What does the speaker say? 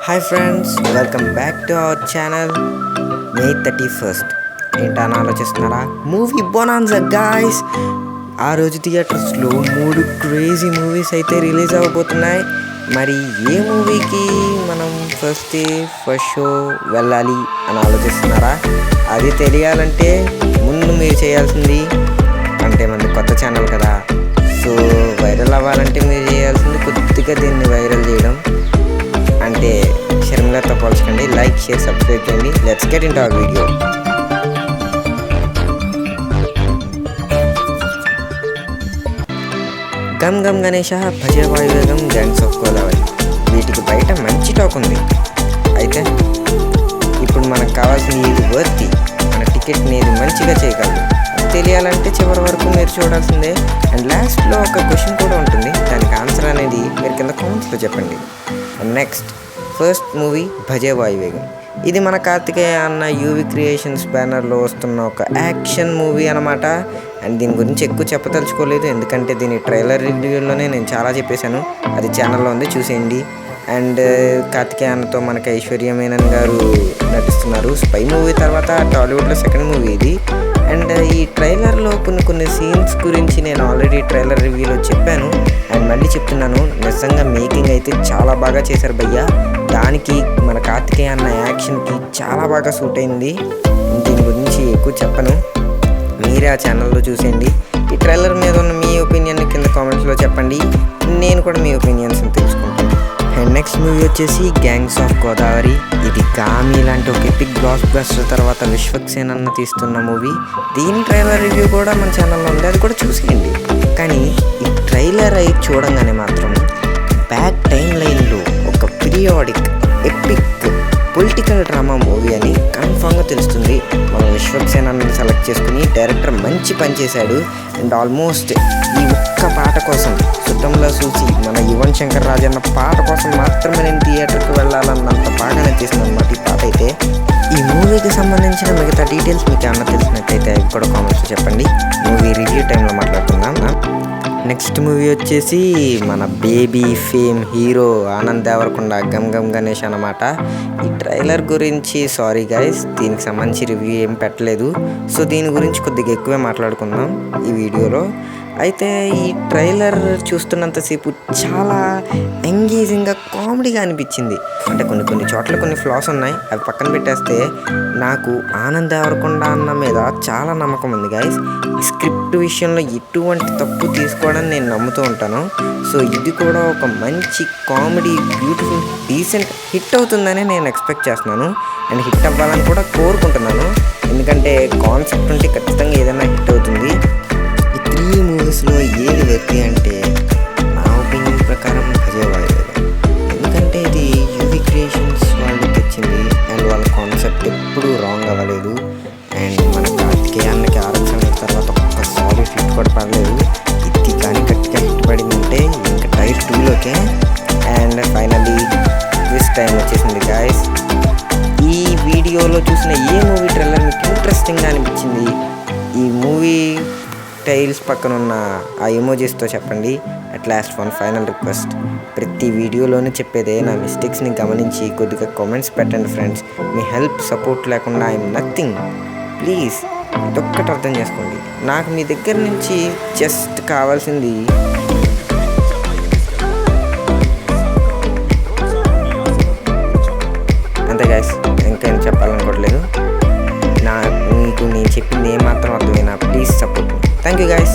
Hi friends, welcome back to our channel. May 31st ఏంటని ఆలోచిస్తున్నారా? Movie bonanza guys. ఆ రోజు థియేటర్స్లో 3 క్రేజీ మూవీస్ అయితే రిలీజ్ అవ్వబోతున్నాయి. మరి ఏ మూవీకి మనం ఫస్ట్ షో వెళ్ళాలి అని ఆలోచిస్తున్నారా? అది తెలియాలంటే ముందు మీరు చేయాల్సింది, అంటే మనది కొత్త ఛానల్ కదా, సో వైరల్ అవ్వాలంటే మీరు చేయాల్సింది కొద్దిగా దీన్ని వైరల్ చేయడం. అంటే షర్మిలతో పోల్చకండి. లైక్, షేర్, సబ్స్క్రైబ్ చేయండి. Let's get into our video. Gam Gam Ganesha, Bhaje Vaayuvegam, gangs of Godavari, వీటికి బయట మంచి టాక్ ఉంది. అయితే ఇప్పుడు మనకు కావాల్సింది ఇది వర్తి, మన టికెట్ని ఏది మంచిగా చేయగలదు తెలియాలంటే చివరి వరకు మీరు చూడాల్సిందే. అండ్ లాస్ట్లో ఒక క్వశ్చన్ కూడా ఉంటుంది, దానికి ఆన్సర్ అనేది మీరు కింద కామెంట్స్లో చెప్పండి. అండ్ నెక్స్ట్ ఫస్ట్ మూవీ భజే వాయువేగం. ఇది మన కార్తికేయ అన్న యూవి క్రియేషన్స్ బ్యానర్లో వస్తున్న ఒక యాక్షన్ మూవీ అనమాట. అండ్ దీని గురించి ఎక్కువ చెప్పదలుచుకోలేదు, ఎందుకంటే దీని ట్రైలర్ రివ్యూలోనే నేను చాలా చెప్పేశాను. అది ఛానల్లో ఉంది, చూసేయండి. అండ్ కార్తికేయ అన్నతో మనకి ఐశ్వర్య మేనన్ గారు నటిస్తున్నారు. స్పై మూవీ తర్వాత టాలీవుడ్లో సెకండ్ మూవీ ఇది. అండ్ ఈ ట్రైలర్లో కొన్ని సీన్స్ గురించి నేను ఆల్రెడీ ట్రైలర్ రివ్యూలో చెప్పాను. అండ్ మళ్ళీ చెప్తున్నాను, నిజంగా మేకింగ్ అయితే చాలా బాగా చేశారు భయ్య. దానికి మన కార్తికేయ అన్న యాక్షన్కి చాలా బాగా సూట్ అయింది. దీని గురించి ఎక్కువ చెప్పను, మీరే ఆ ఛానల్లో చూసేయండి. ఈ ట్రైలర్ మీద ఉన్న మీ ఒపీనియన్ కింద కామెంట్స్లో చెప్పండి, నేను కూడా మీ ఒపీనియన్స్ని తెలుసుకుంటాను. అండ్ నెక్స్ట్ మూవీ వచ్చేసి గ్యాంగ్స్ ఆఫ్ గోదావరి. ఇది గామి లాంటి ఒక ఎపిక్ బ్లాక్ బస్టర్ తర్వాత విశ్వక్సేన్ అన్న తీస్తున్న మూవీ. దీని ట్రైలర్ రివ్యూ కూడా మన ఛానల్లో ఉంది, అది కూడా చూసేయండి. కానీ ఈ ట్రైలర్ అయి చూడంగానే మాత్రం బ్యాక్ టైం లైన్లో ఒక periodic epic political drama movie అని కన్ఫామ్గా తెలుస్తుంది. మనం విశ్వక్సేన్ అన్నని సెలెక్ట్ చేసుకుని డైరెక్టర్ మంచి పని చేశాడు. అండ్ ఆల్మోస్ట్ ఈ ఒక్క పాట కోసం సుట్టంలో చూసి మన యువన్ శంకర్ రాజన్న పాట కోసం మాత్రమే నేను థియేటర్కి వెళ్ళాలన్నంత బాగా నచ్చేసింది అనమాట ఈ పాట అయితే. ఈ మూవీకి సంబంధించిన మిగతా డీటెయిల్స్ మీకు ఏమన్నా తెలిసినట్టయితే అవి కూడా కామెంట్స్ చెప్పండి. మూవీ రివ్యూ టైంలో మాట్లాడుకుందాం. నెక్స్ట్ మూవీ వచ్చేసి మన Baby fame hero Anand Deverakonda Gam Gam Ganesh అన్నమాట. ఈ ట్రైలర్ గురించి సారీ గైస్, దీనికి సంబంధించి రివ్యూ ఏం పెట్టలేదు, సో దీని గురించి కొద్దిగా ఎక్కువే మాట్లాడుకుందాం ఈ వీడియోలో. అయితే ఈ ట్రైలర్ చూస్తున్నంతసేపు చాలా ఎంగేజింగ్గా కామెడీగా అనిపించింది. అంటే కొన్ని చోట్ల కొన్ని ఫ్లాస్ ఉన్నాయి, అవి పక్కన పెట్టేస్తే నాకు ఆనంద్ దేవరకొండ అన్న మీద చాలా నమ్మకం ఉంది గైస్. ఈ స్క్రిప్ట్ విషయంలో ఎటువంటి తప్పు తీసుకోవడానికి నేను నమ్ముతూ ఉంటాను. సో ఇది కూడా ఒక మంచి కామెడీ, బ్యూటిఫుల్, డీసెంట్ హిట్ అవుతుందని నేను ఎక్స్పెక్ట్ చేస్తున్నాను. అండ్ హిట్ అవ్వాలని కూడా కోరుకుంటున్నాను, ఎందుకంటే కాన్సెప్ట్ ఉంటే ఖచ్చితంగా ఏదైనా హిట్ అవుతుంది. ఈ 3 మూవీస్లో ఏది వ్యక్తి అంటే నా ఒపీనియన్ ప్రకారం భజే వాయువేగం. ఎందుకంటే ఇది యూవి క్రియేషన్స్ వాళ్ళు తెచ్చింది అండ్ వాళ్ళ కాన్సెప్ట్ ఎప్పుడూ రాంగ్ అవ్వలేదు. అండ్ మన కార్తికేయ అన్నకి ఆరక్షణ తర్వాత ఒక్క సాలిడ్ హిట్ కూడా పడలేదు. ఇది కానీ గట్టిగా హిట్ పడిందంటే ఇంకా టైర్ 2లోకే. అండ్ ఫైనల్లీ దిస్ టైం వచ్చేసింది గాయస్. ఈ వీడియోలో చూసిన ఏ మూవీ ట్రైలర్ మీకు ఇంట్రెస్టింగ్గా అనిపించింది? ఈ మూవీ టైల్స్ పక్కన ఉన్న ఆ ఎమోజీస్తో చెప్పండి. At last one final request, ప్రతి వీడియోలోనే చెప్పేదే నా మిస్టేక్స్ని గమనించి కొద్దిగా కామెంట్స్ పెట్టండి ఫ్రెండ్స్. మీ హెల్ప్, సపోర్ట్ లేకుండా ఐఎమ్ నథింగ్. ప్లీజ్ ఇదొక్కటి అర్థం చేసుకోండి. నాకు మీ దగ్గర నుంచి జస్ట్ కావాల్సింది అంతే గైస్, ఇంకా ఏం చెప్పాలనుకోవట్లేదు. మీకు నేను చెప్పింది ఏమాత్రం అర్థమైనా please support. Thank you guys.